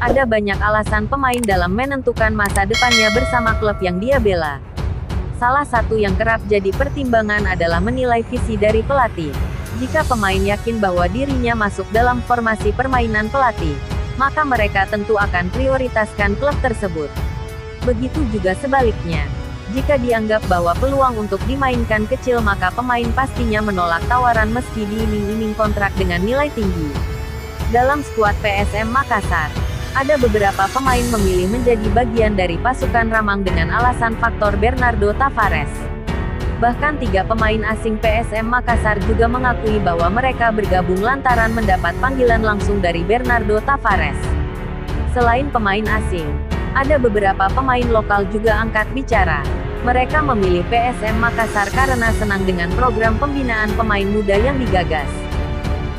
Ada banyak alasan pemain dalam menentukan masa depannya bersama klub yang dia bela. Salah satu yang kerap jadi pertimbangan adalah menilai visi dari pelatih. Jika pemain yakin bahwa dirinya masuk dalam formasi permainan pelatih, maka mereka tentu akan prioritaskan klub tersebut. Begitu juga sebaliknya. Jika dianggap bahwa peluang untuk dimainkan kecil, maka pemain pastinya menolak tawaran meski diiming-iming kontrak dengan nilai tinggi. Dalam skuad PSM Makassar, ada beberapa pemain memilih menjadi bagian dari pasukan Ramang dengan alasan faktor Bernardo Tavares. Bahkan 3 pemain asing PSM Makassar juga mengakui bahwa mereka bergabung lantaran mendapat panggilan langsung dari Bernardo Tavares. Selain pemain asing, ada beberapa pemain lokal juga angkat bicara. Mereka memilih PSM Makassar karena senang dengan program pembinaan pemain muda yang digagas.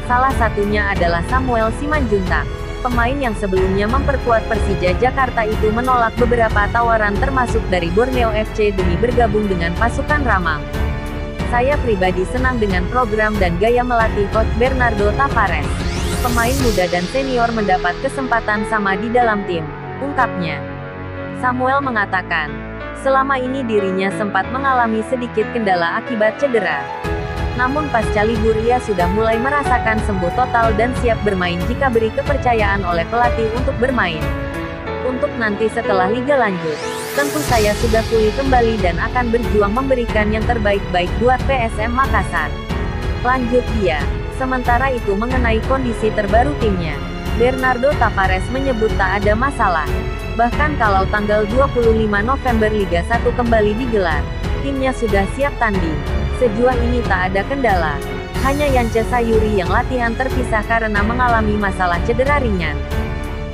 Salah satunya adalah Samuel Simanjuntak. Pemain yang sebelumnya memperkuat Persija Jakarta itu menolak beberapa tawaran termasuk dari Borneo FC demi bergabung dengan pasukan Ramang. Saya pribadi senang dengan program dan gaya melatih coach Bernardo Tavares. Pemain muda dan senior mendapat kesempatan sama di dalam tim, ungkapnya. Samuel mengatakan, selama ini dirinya sempat mengalami sedikit kendala akibat cedera. Namun pasca libur ia sudah mulai merasakan sembuh total dan siap bermain jika beri kepercayaan oleh pelatih untuk bermain. Untuk nanti setelah liga lanjut, tentu saya sudah pulih kembali dan akan berjuang memberikan yang terbaik-baik buat PSM Makassar. Lanjut dia. Sementara itu mengenai kondisi terbaru timnya, Bernardo Tavares menyebut tak ada masalah. Bahkan kalau tanggal 25 November Liga 1 kembali digelar, timnya sudah siap tanding. Sejauh ini tak ada kendala. Hanya Yance Sayuri yang latihan terpisah karena mengalami masalah cedera ringan.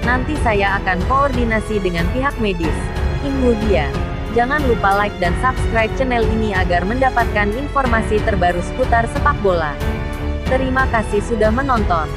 Nanti saya akan koordinasi dengan pihak medis. Imbu dia. Jangan lupa like dan subscribe channel ini agar mendapatkan informasi terbaru seputar sepak bola. Terima kasih sudah menonton.